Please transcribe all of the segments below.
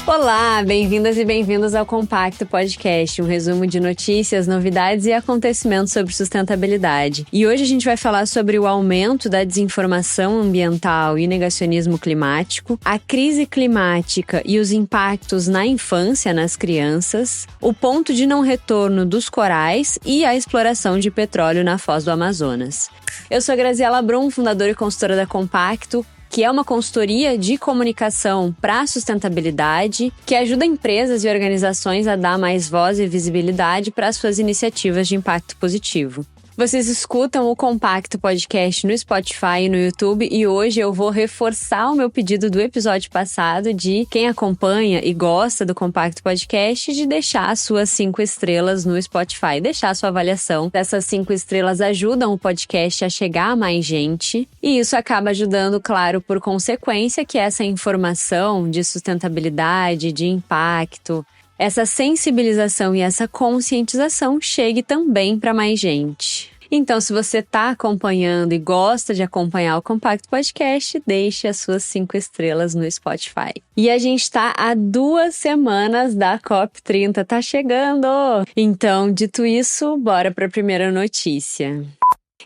Olá, bem-vindas e bem-vindos ao Compacto Podcast, um resumo de notícias, novidades e acontecimentos sobre sustentabilidade. E hoje a gente vai falar sobre o aumento da desinformação ambiental e negacionismo climático, a crise climática e os impactos na infância, nas crianças, o ponto de não retorno dos corais e a exploração de petróleo na Foz do Amazonas. Eu sou a Graziela Brum, fundadora e consultora da Compacto, que é uma consultoria de comunicação para a sustentabilidade, que ajuda empresas e organizações a dar mais voz e visibilidade para as suas iniciativas de impacto positivo. Vocês escutam o Compacto Podcast no Spotify e no YouTube e hoje eu vou reforçar o meu pedido do episódio passado de quem acompanha e gosta do Compacto Podcast de deixar as suas 5 estrelas no Spotify, deixar a sua avaliação. Essas 5 estrelas ajudam o podcast a chegar a mais gente e isso acaba ajudando, claro, por consequência, que essa informação de sustentabilidade, de impacto, essa sensibilização e essa conscientização chegue também para mais gente. Então, se você está acompanhando e gosta de acompanhar o Compacto Podcast, deixe as suas 5 estrelas no Spotify. E a gente está há 2 semanas da COP30, tá chegando! Então, dito isso, bora para a primeira notícia.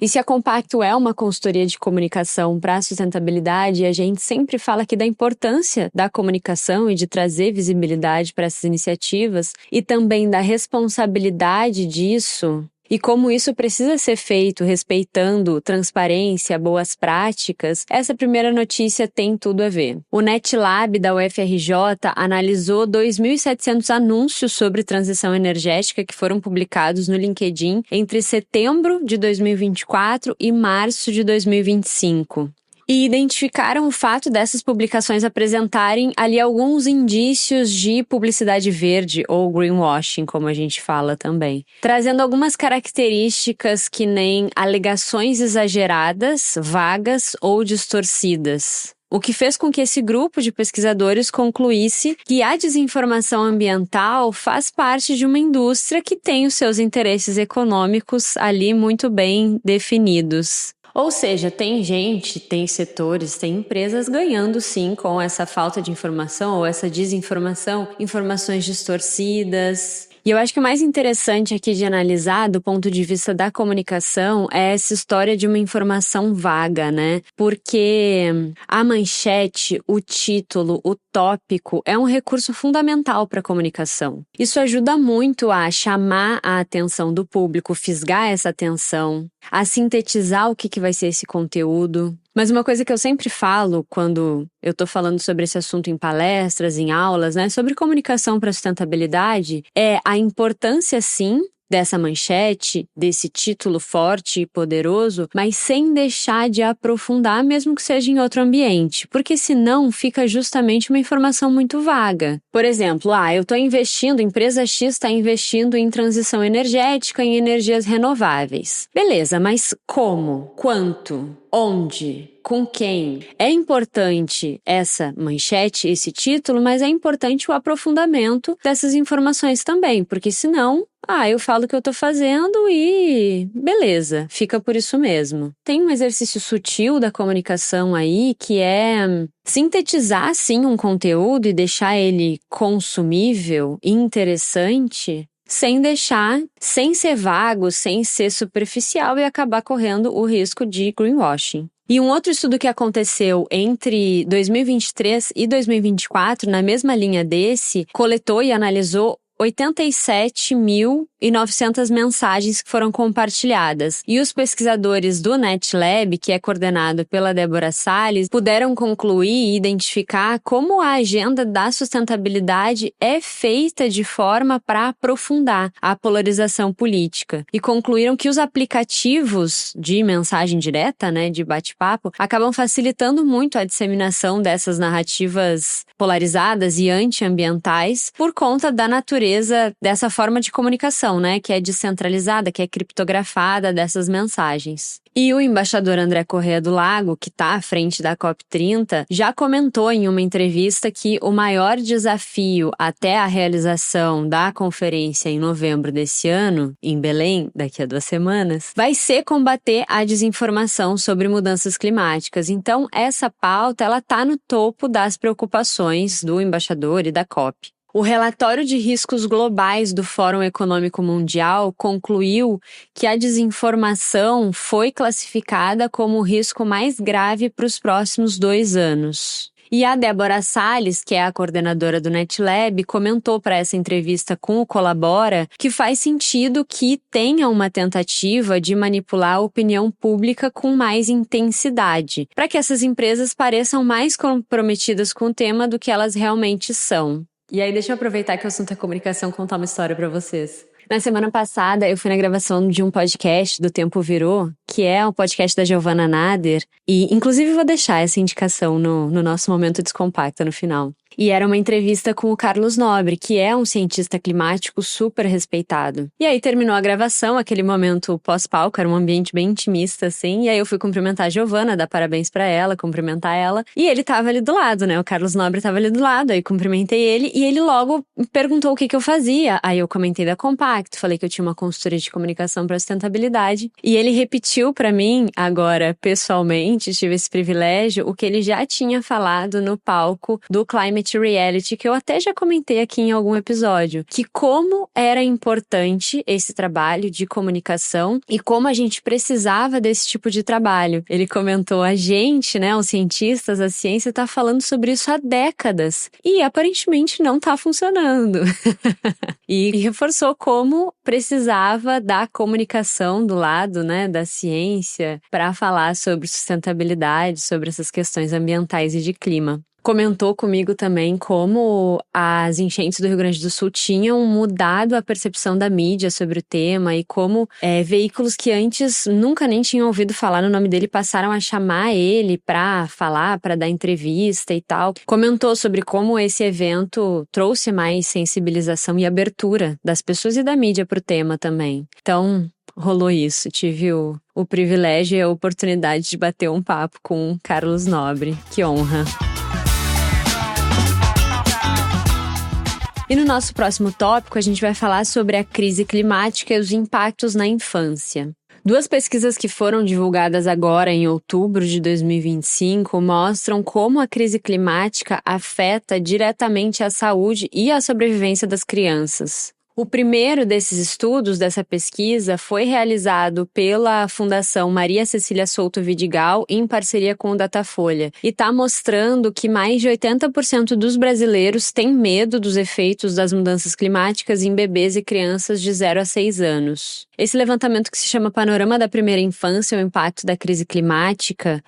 E se a Compacto é uma consultoria de comunicação para a sustentabilidade, a gente sempre fala aqui da importância da comunicação e de trazer visibilidade para essas iniciativas e também da responsabilidade disso e como isso precisa ser feito respeitando transparência, boas práticas. Essa primeira notícia tem tudo a ver. O NetLab da UFRJ analisou 2.700 anúncios sobre transição energética que foram publicados no LinkedIn entre setembro de 2024 e março de 2025. E identificaram o fato dessas publicações apresentarem ali alguns indícios de publicidade verde ou greenwashing, como a gente fala também. Trazendo algumas características que nem alegações exageradas, vagas ou distorcidas. O que fez com que esse grupo de pesquisadores concluísse que a desinformação ambiental faz parte de uma indústria que tem os seus interesses econômicos ali muito bem definidos. Ou seja, tem gente, tem setores, tem empresas ganhando sim com essa falta de informação ou essa desinformação, informações distorcidas. E eu acho que o mais interessante aqui de analisar do ponto de vista da comunicação é essa história de uma informação vaga, né? Porque a manchete, o título, o tópico é um recurso fundamental para a comunicação. Isso ajuda muito a chamar a atenção do público, fisgar essa atenção, a sintetizar o que vai ser esse conteúdo. Mas uma coisa que eu sempre falo quando eu tô falando sobre esse assunto em palestras, em aulas, né, sobre comunicação para sustentabilidade, é a importância, sim, dessa manchete, desse título forte e poderoso, mas sem deixar de aprofundar, mesmo que seja em outro ambiente, porque senão fica justamente uma informação muito vaga. Por exemplo, eu tô investindo, empresa X está investindo em transição energética, em energias renováveis. Beleza, mas como? Quanto? Onde? Com quem? É importante essa manchete, esse título, mas é importante o aprofundamento dessas informações também, porque senão, eu falo o que eu tô fazendo e beleza, fica por isso mesmo. Tem um exercício sutil da comunicação aí que é sintetizar, sim, um conteúdo e deixar ele consumível, interessante, sem ser vago, sem ser superficial e acabar correndo o risco de greenwashing. E um outro estudo que aconteceu entre 2023 e 2024, na mesma linha desse, coletou e analisou 87.900 mensagens que foram compartilhadas. E os pesquisadores do NetLab, que é coordenado pela Débora Salles, puderam concluir e identificar como a agenda da sustentabilidade é feita de forma para aprofundar a polarização política. E concluíram que os aplicativos de mensagem direta, né, de bate-papo, acabam facilitando muito a disseminação dessas narrativas polarizadas e antiambientais por conta da natureza dessa forma de comunicação. comunicação, né, que é descentralizada, que é criptografada dessas mensagens. E o embaixador André Corrêa do Lago, que está à frente da COP30, já comentou em uma entrevista que o maior desafio até a realização da conferência em novembro desse ano, em Belém, daqui a 2 semanas, vai ser combater a desinformação sobre mudanças climáticas. Então, essa pauta ela está no topo das preocupações do embaixador e da COP. O relatório de riscos globais do Fórum Econômico Mundial concluiu que a desinformação foi classificada como o risco mais grave para os próximos 2 anos. E a Débora Salles, que é a coordenadora do NetLab, comentou para essa entrevista com o Colabora que faz sentido que tenha uma tentativa de manipular a opinião pública com mais intensidade, para que essas empresas pareçam mais comprometidas com o tema do que elas realmente são. E aí, deixa eu aproveitar que o assunto é comunicação e contar uma história pra vocês. Na semana passada, eu fui na gravação de um podcast do Tempo Virou, que é um podcast da Giovanna Nader, e inclusive vou deixar essa indicação no nosso Momento Descompacta no final. E era uma entrevista com o Carlos Nobre, que é um cientista climático super respeitado. E aí terminou a gravação, aquele momento pós-palco, era um ambiente bem intimista, assim, e aí eu fui cumprimentar a Giovanna, dar parabéns pra ela, cumprimentar ela, e ele tava ali do lado, né, o Carlos Nobre tava ali do lado, aí cumprimentei ele, e ele logo perguntou o que eu fazia. Aí eu comentei da Compacto, falei que eu tinha uma consultoria de comunicação pra sustentabilidade, e ele repetiu pra mim, agora pessoalmente, tive esse privilégio, o que ele já tinha falado no palco do Climate Reality, que eu até já comentei aqui em algum episódio, que como era importante esse trabalho de comunicação e como a gente precisava desse tipo de trabalho. Ele comentou, a gente, né, os cientistas, a ciência tá falando sobre isso há décadas e aparentemente não tá funcionando. E reforçou como precisava da comunicação do lado, né, da ciência para falar sobre sustentabilidade, sobre essas questões ambientais e de clima. Comentou comigo também como as enchentes do Rio Grande do Sul tinham mudado a percepção da mídia sobre o tema e como veículos que antes nunca nem tinham ouvido falar no nome dele passaram a chamar ele para falar, para dar entrevista e tal. Comentou sobre como esse evento trouxe mais sensibilização e abertura das pessoas e da mídia para o tema também. Então, rolou isso. Tive o privilégio e a oportunidade de bater um papo com Carlos Nobre. Que honra! E no nosso próximo tópico, a gente vai falar sobre a crise climática e os impactos na infância. 2 pesquisas que foram divulgadas agora em outubro de 2025 mostram como a crise climática afeta diretamente a saúde e a sobrevivência das crianças. O primeiro desses estudos, dessa pesquisa, foi realizado pela Fundação Maria Cecília Souto Vidigal em parceria com o Datafolha e está mostrando que mais de 80% dos brasileiros têm medo dos efeitos das mudanças climáticas em bebês e crianças de 0 a 6 anos. Esse levantamento, que se chama Panorama da Primeira Infância, o impacto da crise climática,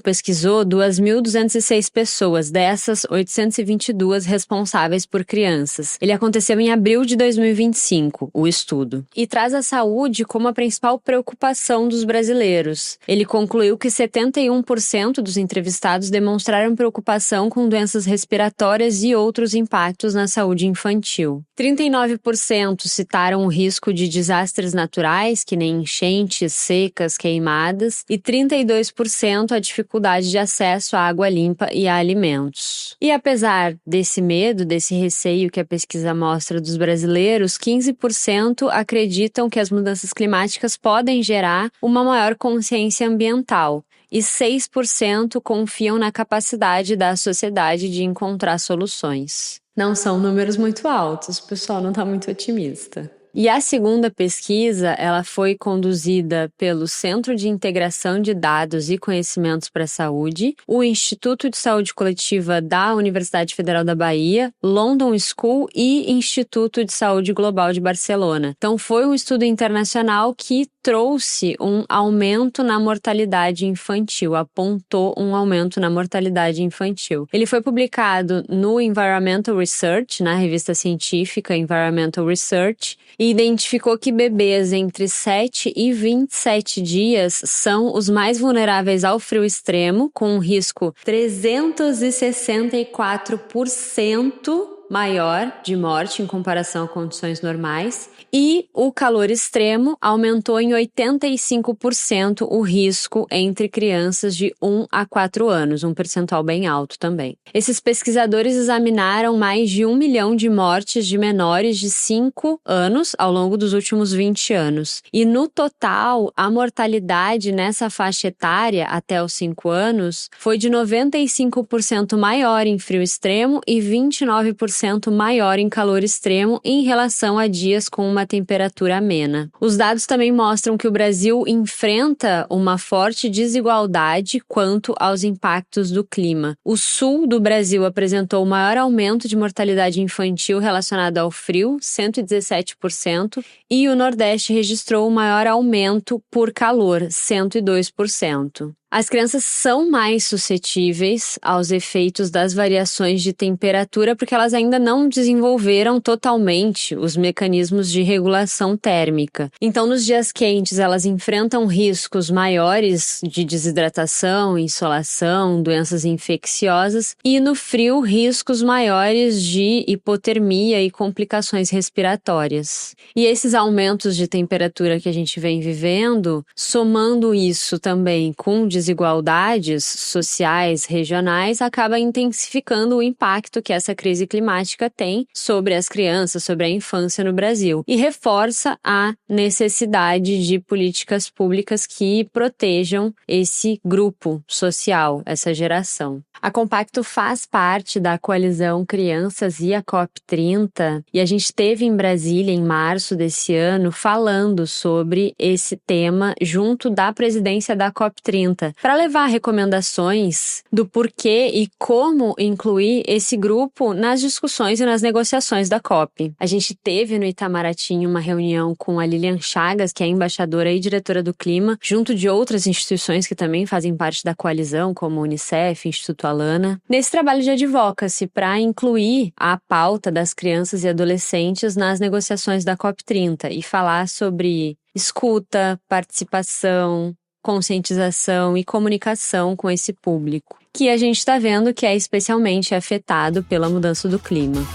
pesquisou 2.206 pessoas, dessas 822 responsáveis por crianças. Ele aconteceu em abril de 2025, o estudo, e traz a saúde como a principal preocupação dos brasileiros. Ele concluiu que 71% dos entrevistados demonstraram preocupação com doenças respiratórias e outros impactos na saúde infantil. 39% citaram o risco de desastres naturais, que nem enchentes, secas, queimadas, e 32% a dificuldade de acesso à água limpa e a alimentos. E apesar desse medo, desse receio que a pesquisa mostra dos brasileiros, 15% acreditam que as mudanças climáticas podem gerar uma maior consciência ambiental e 6% confiam na capacidade da sociedade de encontrar soluções. Não são números muito altos, o pessoal não está muito otimista. E a segunda pesquisa, ela foi conduzida pelo Centro de Integração de Dados e Conhecimentos para a Saúde, o Instituto de Saúde Coletiva da Universidade Federal da Bahia, London School e Instituto de Saúde Global de Barcelona. Então foi um estudo internacional que trouxe um aumento na mortalidade infantil, apontou um aumento na mortalidade infantil. Ele foi publicado no Environmental Research, na revista científica Environmental Research, e identificou que bebês entre 7 e 27 dias são os mais vulneráveis ao frio extremo, com um risco 364% maior de morte em comparação a condições normais, e o calor extremo aumentou em 85% o risco entre crianças de 1 a 4 anos, um percentual bem alto também. Esses pesquisadores examinaram mais de 1 milhão de mortes de menores de 5 anos ao longo dos últimos 20 anos. E no total, a mortalidade nessa faixa etária até os 5 anos foi de 95% maior em frio extremo e 29% maior em calor extremo em relação a dias com uma temperatura amena. Os dados também mostram que o Brasil enfrenta uma forte desigualdade quanto aos impactos do clima. O sul do Brasil apresentou o maior aumento de mortalidade infantil relacionado ao frio, 117%, e o Nordeste registrou o maior aumento por calor, 102%. As crianças são mais suscetíveis aos efeitos das variações de temperatura porque elas ainda não desenvolveram totalmente os mecanismos de regulação térmica. Então, nos dias quentes, elas enfrentam riscos maiores de desidratação, insolação, doenças infecciosas e no frio, riscos maiores de hipotermia e complicações respiratórias. E esses aumentos de temperatura que a gente vem vivendo, somando isso também com desigualdades sociais, regionais, acaba intensificando o impacto que essa crise climática tem sobre as crianças, sobre a infância no Brasil e reforça a necessidade de políticas públicas que protejam esse grupo social, essa geração. A Compacto faz parte da coalizão Crianças e a COP30 e a gente esteve em Brasília em março desse ano falando sobre esse tema junto da presidência da COP30 para levar recomendações do porquê e como incluir esse grupo nas discussões e nas negociações da COP. A gente teve no Itamaraty uma reunião com a Lilian Chagas, que é embaixadora e diretora do Clima, junto de outras instituições que também fazem parte da coalizão, como o Unicef, Instituto Alana, nesse trabalho de advocacy para incluir a pauta das crianças e adolescentes nas negociações da COP30 e falar sobre escuta, participação, conscientização e comunicação com esse público, que a gente está vendo que é especialmente afetado pela mudança do clima.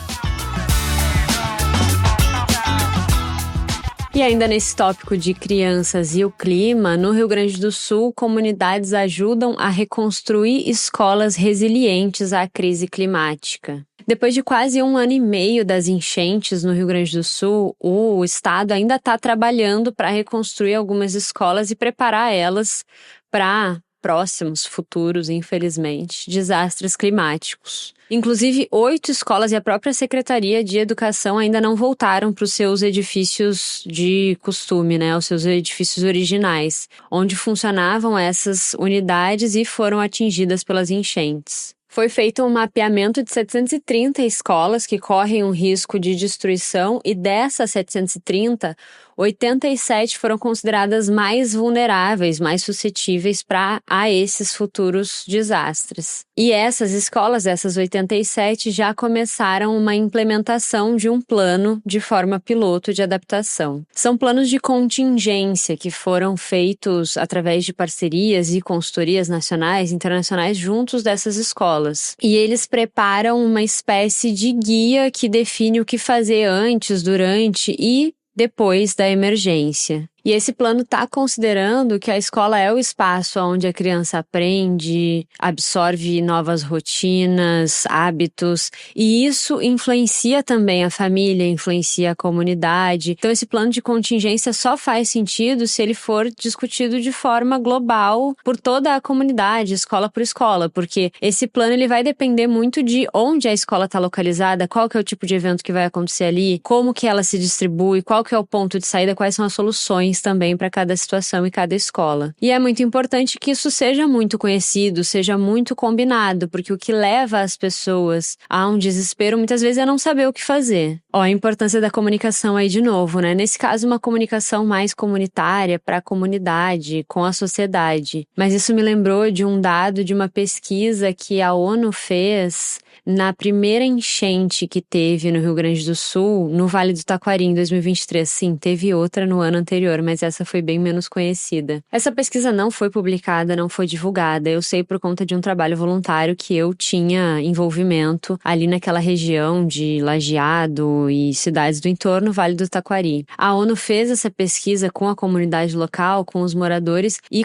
E ainda nesse tópico de crianças e o clima, no Rio Grande do Sul, comunidades ajudam a reconstruir escolas resilientes à crise climática. Depois de quase 1 ano e meio das enchentes no Rio Grande do Sul, o estado ainda está trabalhando para reconstruir algumas escolas e preparar elas para próximos, futuros, infelizmente, desastres climáticos. Inclusive, 8 escolas e a própria Secretaria de Educação ainda não voltaram para os seus edifícios de costume, os seus edifícios originais, onde funcionavam essas unidades e foram atingidas pelas enchentes. Foi feito um mapeamento de 730 escolas que correm um risco de destruição e dessas 730, 87 foram consideradas mais vulneráveis, mais suscetíveis a esses futuros desastres. E essas escolas, essas 87, já começaram uma implementação de um plano de forma piloto de adaptação. São planos de contingência que foram feitos através de parcerias e consultorias nacionais e internacionais juntos dessas escolas. E eles preparam uma espécie de guia que define o que fazer antes, durante e depois da emergência. E esse plano está considerando que a escola é o espaço onde a criança aprende, absorve novas rotinas, hábitos, e isso influencia também a família, influencia a comunidade. Então esse plano de contingência só faz sentido se ele for discutido de forma global por toda a comunidade, escola por escola, porque esse plano ele vai depender muito de onde a escola está localizada, qual que é o tipo de evento que vai acontecer ali, como que ela se distribui, qual que é o ponto de saída, quais são as soluções também para cada situação e cada escola. E é muito importante que isso seja muito conhecido, seja muito combinado, porque o que leva as pessoas a um desespero muitas vezes é não saber o que fazer. A importância da comunicação aí de novo, Nesse caso, uma comunicação mais comunitária para a comunidade, com a sociedade. Mas isso me lembrou de um dado de uma pesquisa que a ONU fez na primeira enchente que teve no Rio Grande do Sul, no Vale do Taquari, em 2023. Sim, teve outra no ano anterior, anterior, mas essa foi bem menos conhecida. Essa pesquisa não foi publicada, não foi divulgada. Eu sei por conta de um trabalho voluntário que eu tinha envolvimento ali naquela região de Lajeado e cidades do entorno, Vale do Taquari. A ONU fez essa pesquisa com a comunidade local, com os moradores, e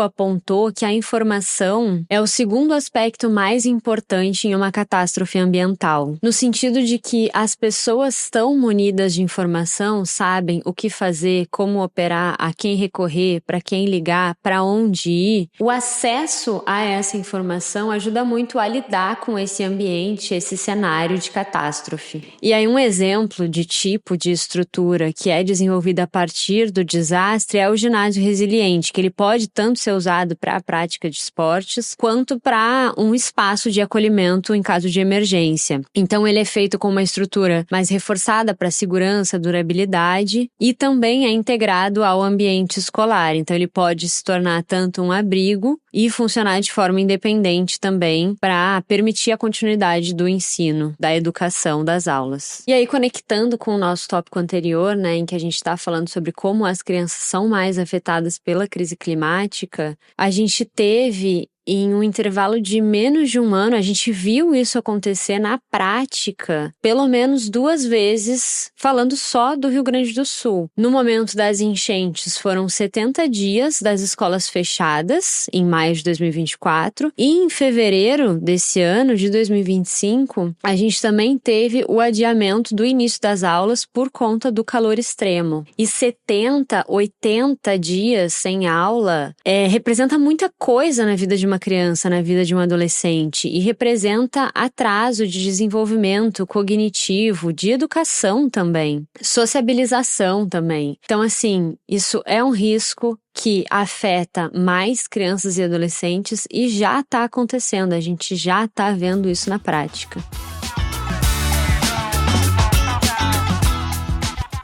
apontou que a informação é o segundo aspecto mais importante em uma catástrofe ambiental, no sentido de que as pessoas estão munidas de informação, sabem o que fazer, como operar, a quem recorrer, para quem ligar, para onde ir. O acesso a essa informação ajuda muito a lidar com esse ambiente, esse cenário de catástrofe. E aí um exemplo de tipo de estrutura que é desenvolvida a partir do desastre é o ginásio resiliente, que ele pode tanto ser usado para a prática de esportes, quanto para um espaço de acolhimento em caso de emergência. Então ele é feito com uma estrutura mais reforçada para segurança, durabilidade, e também é integrado ao ambiente escolar. Então ele pode se tornar tanto um abrigo e funcionar de forma independente também para permitir a continuidade do ensino, da educação, das aulas. E aí, conectando com o nosso tópico anterior, né, em que a gente está falando sobre como as crianças são mais afetadas pela crise climática, a gente teve, em um intervalo de menos de um ano, a gente viu isso acontecer na prática, pelo menos 2 vezes, falando só do Rio Grande do Sul. No momento das enchentes, foram 70 dias das escolas fechadas, em maio de 2024, e em fevereiro desse ano, de 2025, a gente também teve o adiamento do início das aulas por conta do calor extremo. E 70, 80 dias sem aula representa muita coisa na vida de uma criança, na vida de um adolescente, e representa atraso de desenvolvimento cognitivo, de educação também, sociabilização também. Então, assim, isso é um risco que afeta mais crianças e adolescentes e já está acontecendo, a gente já está vendo isso na prática.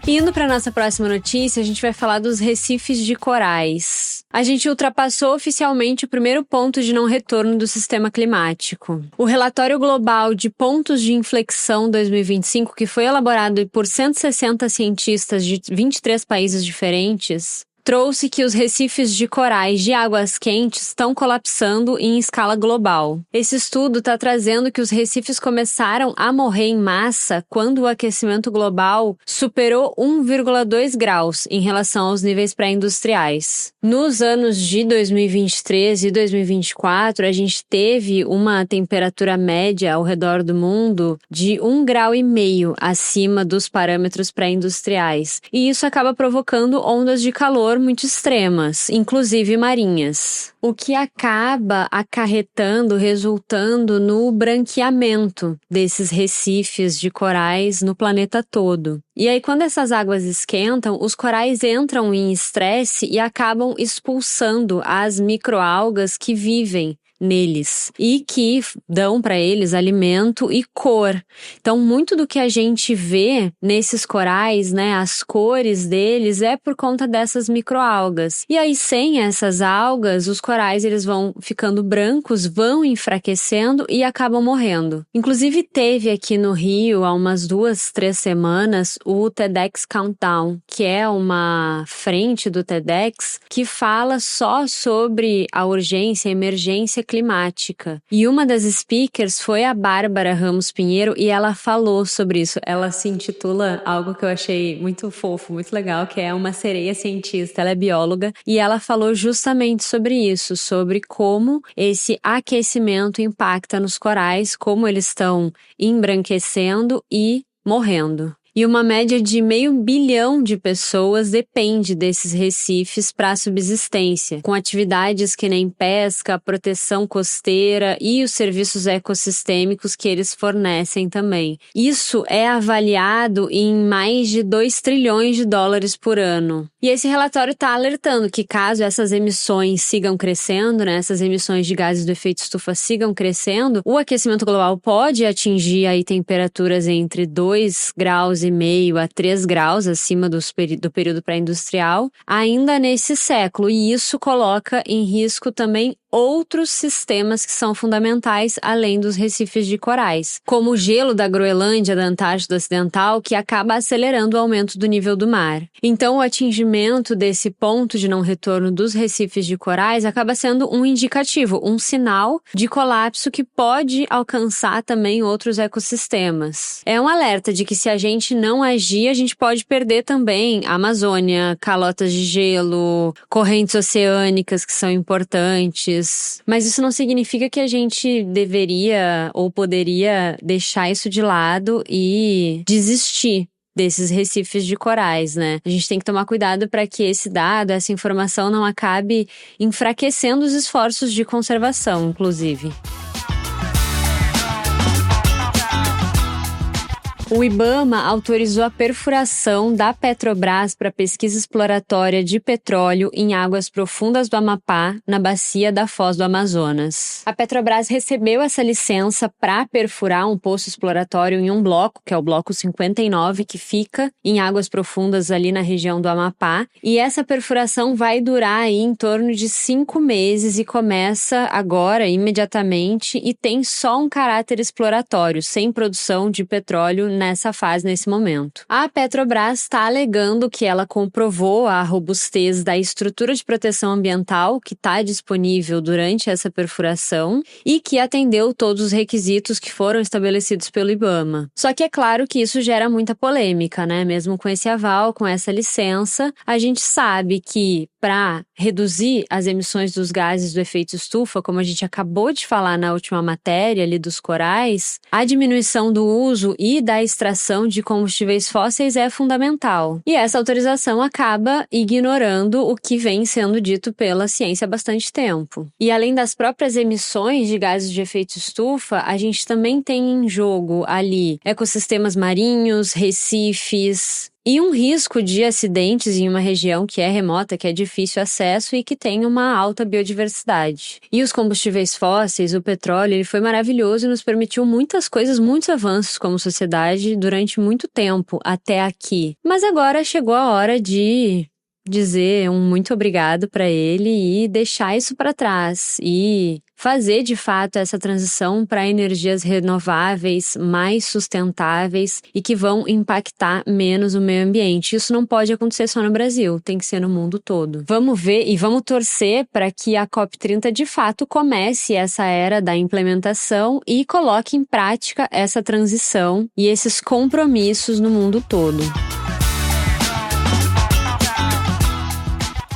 Indo para nossa próxima notícia, a gente vai falar dos recifes de corais. A gente ultrapassou oficialmente o primeiro ponto de não retorno do sistema climático. O relatório global de pontos de inflexão 2025, que foi elaborado por 160 cientistas de 23 países diferentes, trouxe que os recifes de corais de águas quentes estão colapsando em escala global. Esse estudo está trazendo que os recifes começaram a morrer em massa quando o aquecimento global superou 1,2 graus em relação aos níveis pré-industriais. Nos anos de 2023 e 2024, a gente teve uma temperatura média ao redor do mundo de 1,5 graus acima dos parâmetros pré-industriais. E isso acaba provocando ondas de calor muito extremas, inclusive marinhas, o que acaba resultando no branqueamento desses recifes de corais no planeta todo. E aí, quando essas águas esquentam, os corais entram em estresse e acabam expulsando as microalgas que vivem neles e que dão para eles alimento e cor. Então, muito do que a gente vê nesses corais, né, as cores deles, é por conta dessas microalgas. E aí, sem essas algas, os corais eles vão ficando brancos, vão enfraquecendo e acabam morrendo. Inclusive, teve aqui no Rio, há umas 2, 3 semanas, o TEDx Countdown, que é uma frente do TEDx que fala só sobre a urgência, a emergência climática. E uma das speakers foi a Bárbara Ramos Pinheiro e ela falou sobre isso. Ela se intitula algo que eu achei muito fofo, muito legal, que é uma sereia cientista. Ela é bióloga e ela falou justamente sobre isso, sobre como esse aquecimento impacta nos corais, como eles estão embranquecendo e morrendo. E uma média de 500 milhões de pessoas depende desses recifes para a subsistência, com atividades que nem pesca, proteção costeira e os serviços ecossistêmicos que eles fornecem também. Isso é avaliado em mais de 2 trilhões de dólares por ano. E esse relatório está alertando que caso essas emissões sigam crescendo, né, essas emissões de gases do efeito estufa sigam crescendo, o aquecimento global pode atingir aí temperaturas entre 2 graus 2,5 a 3 graus acima do período pré-industrial, ainda nesse século. E isso coloca em risco também outros sistemas que são fundamentais além dos recifes de corais, como o gelo da Groenlândia, da Antártida Ocidental, que acaba acelerando o aumento do nível do mar. Então, o atingimento desse ponto de não retorno dos recifes de corais acaba sendo um indicativo, um sinal de colapso que pode alcançar também outros ecossistemas. É um alerta de que se a gente não agir, a gente pode perder também a Amazônia, calotas de gelo, correntes oceânicas que são importantes. Mas isso não significa que a gente deveria ou poderia deixar isso de lado e desistir desses recifes de corais, né? A gente tem que tomar cuidado para que esse dado, essa informação não acabe enfraquecendo os esforços de conservação, inclusive. O IBAMA autorizou a perfuração da Petrobras para pesquisa exploratória de petróleo em águas profundas do Amapá, na bacia da Foz do Amazonas. A Petrobras recebeu essa licença para perfurar um poço exploratório em um bloco, que é o bloco 59, que fica em águas profundas ali na região do Amapá. E essa perfuração vai durar aí em torno de 5 meses e começa agora, imediatamente, e tem só um caráter exploratório, sem produção de petróleo nessa fase, nesse momento. A Petrobras está alegando que ela comprovou a robustez da estrutura de proteção ambiental que está disponível durante essa perfuração e que atendeu todos os requisitos que foram estabelecidos pelo IBAMA. Só que é claro que isso gera muita polêmica, né? Mesmo com esse aval, com essa licença, a gente sabe que para reduzir as emissões dos gases do efeito estufa, como a gente acabou de falar na última matéria ali dos corais, a diminuição do uso e da extração de combustíveis fósseis é fundamental. E essa autorização acaba ignorando o que vem sendo dito pela ciência há bastante tempo. E além das próprias emissões de gases de efeito estufa, a gente também tem em jogo ali ecossistemas marinhos, recifes, e um risco de acidentes em uma região que é remota, que é difícil acesso e que tem uma alta biodiversidade. E os combustíveis fósseis, o petróleo, ele foi maravilhoso e nos permitiu muitas coisas, muitos avanços como sociedade durante muito tempo, até aqui. Mas agora chegou a hora de dizer um muito obrigado para ele e deixar isso para trás e fazer de fato essa transição para energias renováveis, mais sustentáveis e que vão impactar menos o meio ambiente. Isso não pode acontecer só no Brasil, tem que ser no mundo todo. Vamos ver e vamos torcer para que a COP30 de fato comece essa era da implementação e coloque em prática essa transição e esses compromissos no mundo todo.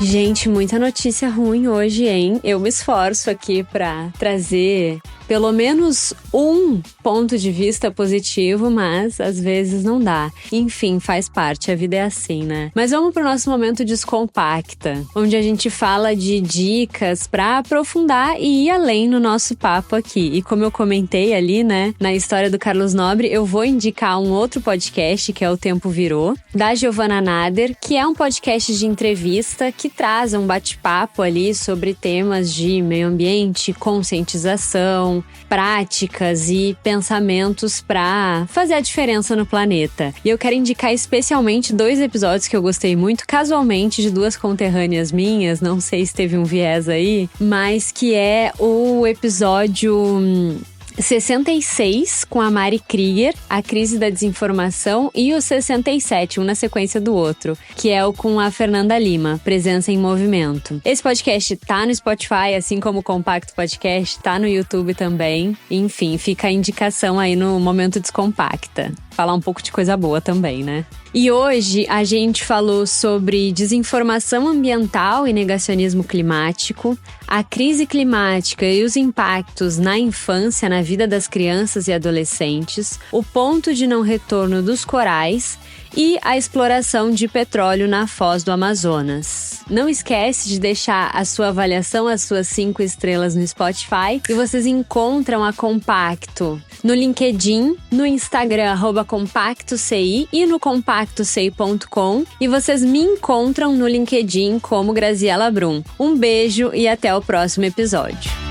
Gente, muita notícia ruim hoje, hein? Eu me esforço aqui para trazer pelo menos um ponto de vista positivo, mas às vezes não dá. Enfim, faz parte, a vida é assim, né? Mas vamos pro nosso momento Descompacta, onde a gente fala de dicas para aprofundar e ir além no nosso papo aqui. E como eu comentei ali, né, na história do Carlos Nobre, eu vou indicar um outro podcast, que é O Tempo Virou, da Giovanna Nader, que é um podcast de entrevista que traz um bate-papo ali sobre temas de meio ambiente, conscientização, práticas e pensamentos para fazer a diferença no planeta. E eu quero indicar especialmente 2 episódios que eu gostei muito, casualmente de 2 conterrâneas minhas, não sei se teve um viés aí, mas que é o episódio 66, com a Mari Krieger, a crise da desinformação, e o 67, um na sequência do outro, que é o com a Fernanda Lima, Presença em Movimento. Esse podcast tá no Spotify, assim como o Compacto Podcast, tá no YouTube também. Enfim, fica a indicação aí no Momento Descompacta. Falar um pouco de coisa boa também, né? E hoje a gente falou sobre desinformação ambiental e negacionismo climático, a crise climática e os impactos na infância, na vida das crianças e adolescentes, o ponto de não retorno dos corais e a exploração de petróleo na Foz do Amazonas. Não esquece de deixar a sua avaliação, as suas 5 estrelas no Spotify, e vocês encontram a Compacto no LinkedIn, no Instagram @CompactoCI e no compactoci.com, e vocês me encontram no LinkedIn como Graziela Brum. Um beijo e até o próximo episódio.